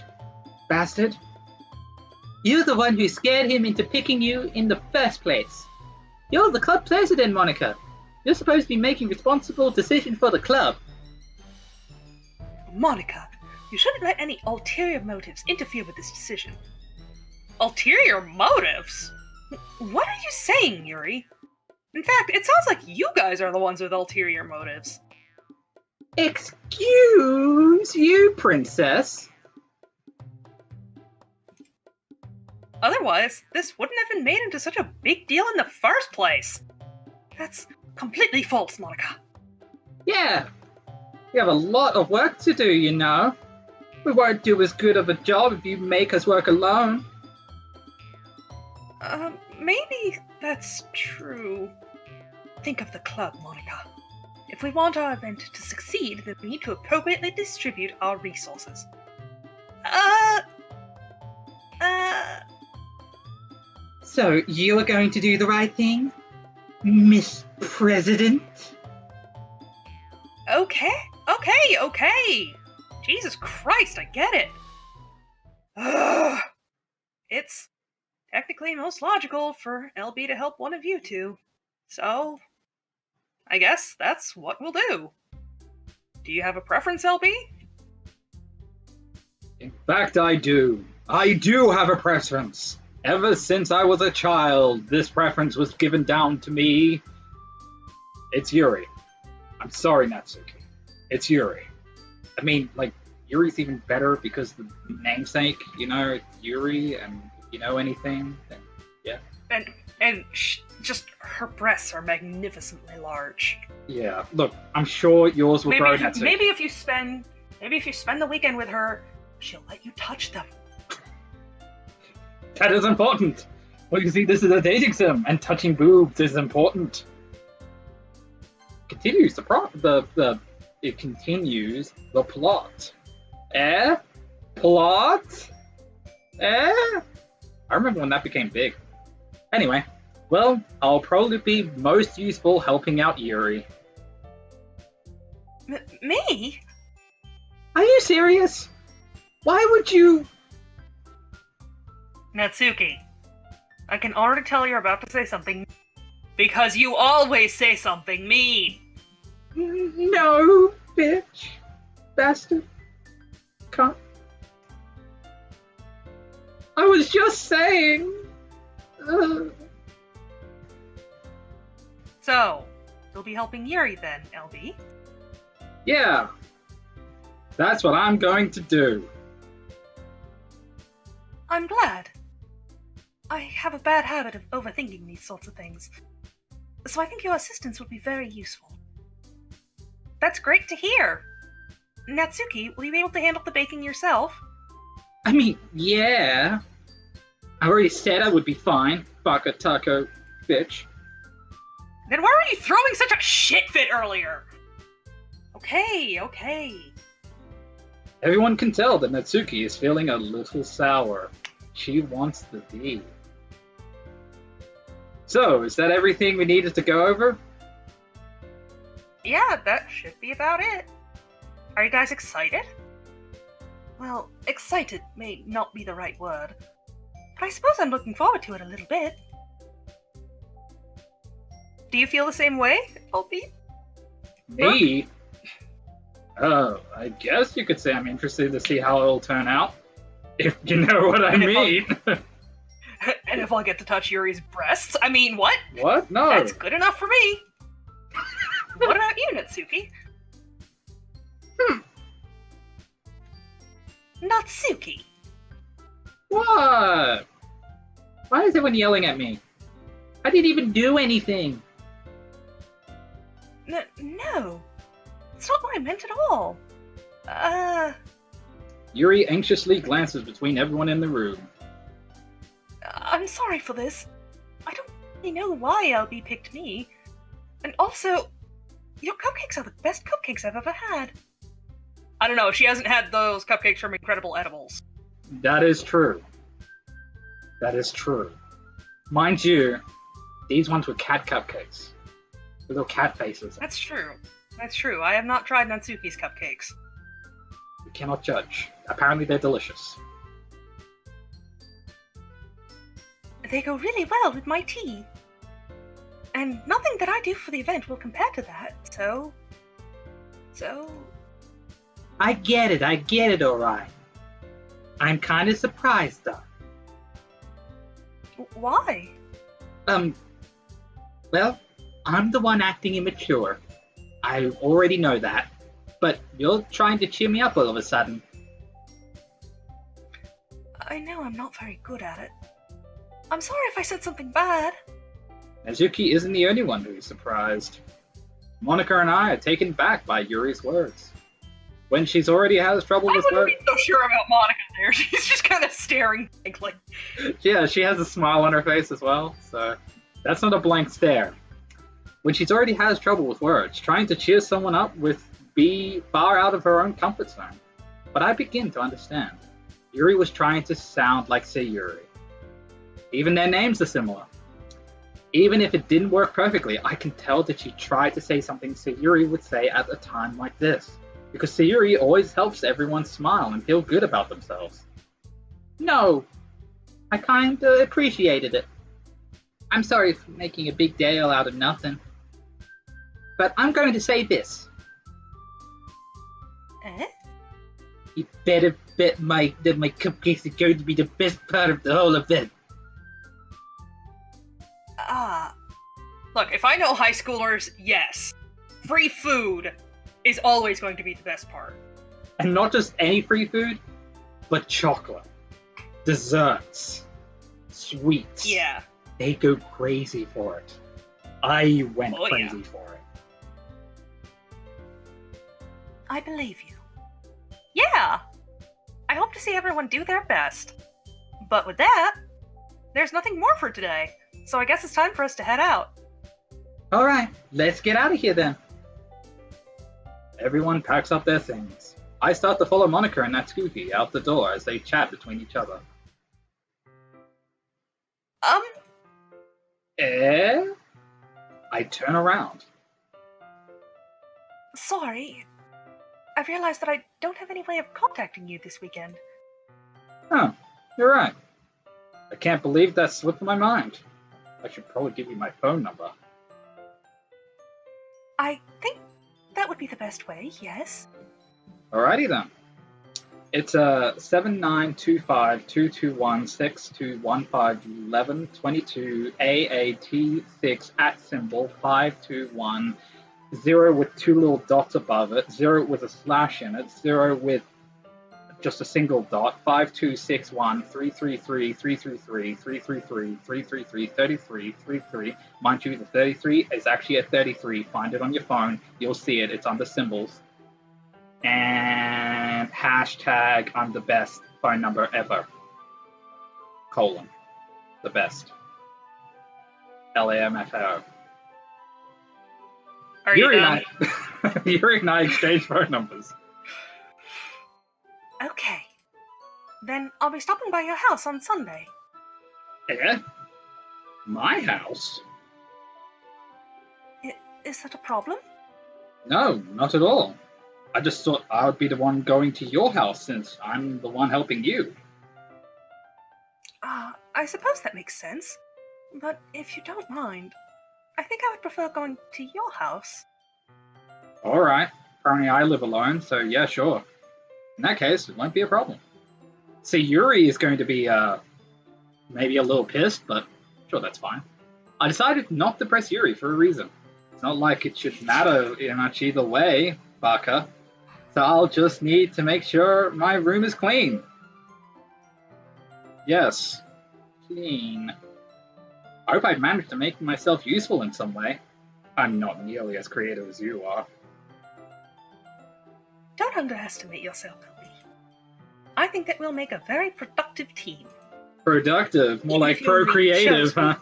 B: Bastard. You're the one who scared him into picking you in the first place. You're the club president, Monica. You're supposed to be making responsible decisions for the club.
A: Monica, you shouldn't let any ulterior motives interfere with this decision. Ulterior motives? What are you saying, Yuri? In fact, it sounds like you guys are the ones with ulterior motives.
B: Excuse you, princess.
A: Otherwise, this wouldn't have been made into such a big deal in the first place. That's completely false, Monica.
B: Yeah, we have a lot of work to do, you know. We won't do as good of a job if you make us work alone.
A: Maybe that's true. Think of the club, Monica. If we want our event to succeed, then we need to appropriately distribute our resources.
B: So, you are going to do the right thing, Miss President?
A: Okay. Jesus Christ, I get it. It's technically most logical for LB to help one of you two. So, I guess that's what we'll do. Do you have a preference, LB?
B: In fact, I do. I do have a preference. Ever since I was a child, this preference was given down to me. It's Yuri. I'm sorry, Natsuki. It's Yuri. I mean, like, Yuri's even better because the namesake, you know, it's Yuri, and if you know anything, then yeah.
A: And just her breasts are magnificently large.
B: Yeah, look, I'm sure yours will grow, Natsuki.
A: Maybe if you spend the weekend with her, she'll let you touch them.
B: That is important. Well, you see, this is a dating sim, and touching boobs is important. Continues it continues the plot. Plot? I remember when that became big. Anyway, well, I'll probably be most useful helping out Yuri.
A: Me?
B: Are you serious? Why would you...
A: Natsuki, I can already tell you're about to say something because you always say something mean.
B: No, bitch. Bastard. Cunt. I was just saying.
A: So, you'll be helping Yuri then, LB?
B: Yeah. That's what I'm going to do.
A: I'm glad. I have a bad habit of overthinking these sorts of things, so I think your assistance would be very useful. That's great to hear. Natsuki, will you be able to handle the baking yourself?
B: I mean, yeah. I already said I would be fine. Baka taco, bitch.
A: Then why were you throwing such a shit fit earlier? Okay.
B: Everyone can tell that Natsuki is feeling a little sour. She wants the D. So, is that everything we needed to go over?
A: Yeah, that should be about it. Are you guys excited? Well, excited may not be the right word, but I suppose I'm looking forward to it a little bit. Do you feel the same way, LB?
B: Me? Oh, I guess you could say I'm interested to see how it'll turn out. If you know what I mean.
A: And if I'll get to touch Yuri's breasts, I mean, what?
B: What? No.
A: That's good enough for me. What about you, Natsuki? Natsuki!
B: What? Why is everyone yelling at me? I didn't even do anything.
A: No. That's not what I meant at all.
B: Yuri anxiously glances between everyone in the room.
A: I'm sorry for this. I don't really know why LB picked me. And also, your cupcakes are the best cupcakes I've ever had. I don't know, she hasn't had those cupcakes from Incredible Edibles.
B: That is true. That is true. Mind you, these ones were cat cupcakes. Little cat faces.
A: That's true. I have not tried Natsuki's cupcakes.
B: You cannot judge. Apparently they're delicious.
A: They go really well with my tea. And nothing that I do for the event will compare to that, so...
B: I get it, alright. I'm kinda surprised, though.
A: Why?
B: Well, I'm the one acting immature. I already know that. But you're trying to cheer me up all of a sudden.
A: I know I'm not very good at it. I'm sorry if I said something bad.
B: Natsuki isn't the only one who's surprised. Monica and I are taken back by Yuri's words. When she's already has trouble with words.
A: I wouldn't be so sure about Monica there. She's just kind of staring blankly.
B: Yeah, she has a smile on her face as well, so that's not a blank stare. When she's already has trouble with words, trying to cheer someone up with be far out of her own comfort zone. But I begin to understand. Yuri was trying to sound like Sayuri. Even their names are similar. Even if it didn't work perfectly, I can tell that she tried to say something Sayuri would say at a time like this. Because Sayuri always helps everyone smile and feel good about themselves. No, I kinda appreciated it. I'm sorry for making a big deal out of nothing. But I'm going to say this.
A: Eh?
B: You better bet that my cupcakes are going to be the best part of the whole event.
A: Look, if I know high schoolers, yes. Free food is always going to be the best part.
B: And not just any free food, but chocolate, desserts, sweets.
A: Yeah.
B: They go crazy for it. I went crazy for it.
A: I believe you. Yeah! I hope to see everyone do their best. But with that, there's nothing more for today, so I guess it's time for us to head out.
B: Alright, let's get out of here then. Everyone packs up their things. I start to follow Monica and Natsuki out the door as they chat between each other. I turn around.
A: Sorry. I realized that I don't have any way of contacting you this weekend.
B: Oh, you're right. I can't believe that slipped my mind. I should probably give you my phone number.
A: I think that would be the best way, yes.
B: Alrighty then. It's 7925221621511122 AAT6 @521 0 with 2 little dots above it, 0 with a slash in it, 0 with just a single dot, 5261 333 333 333 333 33 33. Mind you, the 33 is actually a 33. Find it on your phone. You'll see it. It's under symbols. And hashtag I'm the best phone number ever. : the best. LAMFO.
A: Are you done?
B: Yuri and I exchange phone numbers.
A: Okay. Then I'll be stopping by your house on Sunday.
B: Eh? My house?
A: Is that a problem?
B: No, not at all. I just thought I would be the one going to your house since I'm the one helping you.
A: I suppose that makes sense. But if you don't mind, I think I would prefer going to your house.
B: Alright. Apparently I live alone, so yeah, sure. In that case, it won't be a problem. See, Yuri is going to be, maybe a little pissed, but sure, that's fine. I decided not to press Yuri for a reason. It's not like it should matter much either way, Baka. So I'll just need to make sure my room is clean. Yes, clean. I hope I've managed to make myself useful in some way. I'm not nearly as creative as you are.
A: Don't underestimate yourself, LB. I think that we'll make a very productive team.
B: Productive? More
A: Even
B: like
A: if you only
B: procreative,
A: chose
B: huh?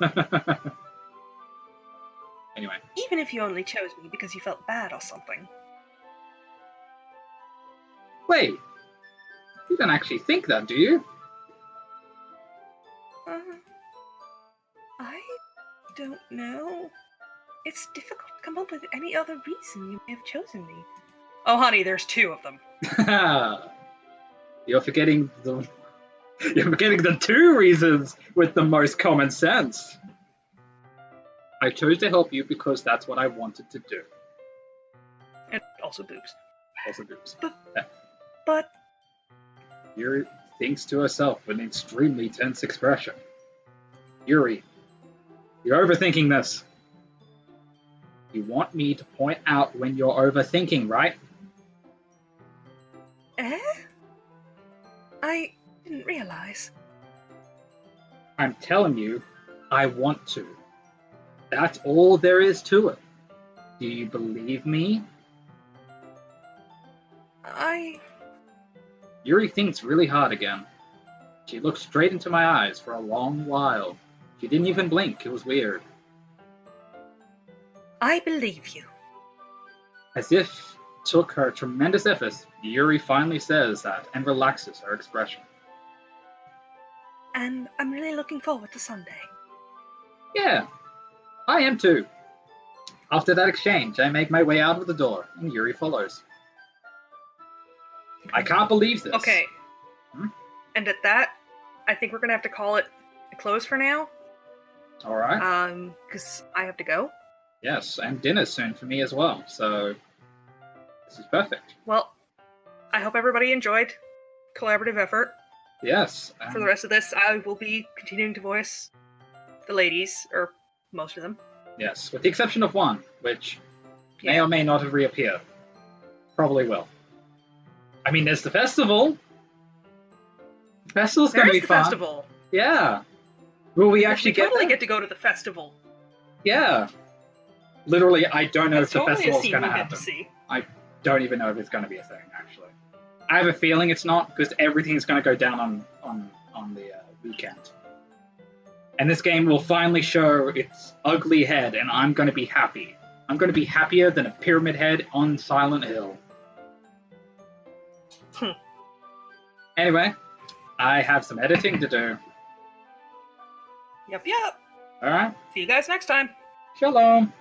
B: Anyway.
A: Even if you only chose me because you felt bad or something.
B: Wait, you don't actually think that, do you?
A: I don't know. It's difficult to come up with any other reason you may have chosen me. Oh, honey, there's 2 of them.
B: You're forgetting the 2 reasons with the most common sense. I chose to help you because that's what I wanted to do.
A: And also boobs.
B: Also boobs.
A: But...
B: Yuri thinks to herself with an extremely tense expression. Yuri, you're overthinking this. You want me to point out when you're overthinking, right?
A: I didn't realize.
B: I'm telling you, I want to. That's all there is to it. Do you believe me? Yuri thinks really hard again. She looked straight into my eyes for a long while. She didn't even blink. It was weird.
A: I believe you.
B: As if it took her tremendous efforts, Yuri finally says that and relaxes her expression.
A: And I'm really looking forward to Sunday.
B: Yeah, I am too. After that exchange, I make my way out of the door, and Yuri follows. I can't believe this.
A: Okay. And at that, I think we're gonna have to call it a close for now.
B: Alright.
A: Because I have to go.
B: Yes, and dinner soon for me as well, so this is perfect.
A: Well, I hope everybody enjoyed collaborative effort.
B: Yes.
A: For the rest of this, I will be continuing to voice the ladies, or most of them.
B: Yes, with the exception of one, which may or may not have reappeared. Probably will. I mean, there's the festival. The festival's going to be fun.
A: There's the festival.
B: Yeah. Will we actually
A: totally get to go to the festival.
B: Yeah. Literally, I don't know if the
A: totally
B: festival's going to happen. I don't even know if it's going to be a thing, actually. I have a feeling it's not, because everything's going to go down on the weekend. And this game will finally show its ugly head, and I'm going to be happy. I'm going to be happier than a pyramid head on Silent Hill. Anyway, I have some editing to do.
A: Yep.
B: Alright.
A: See you guys next time.
B: Shalom.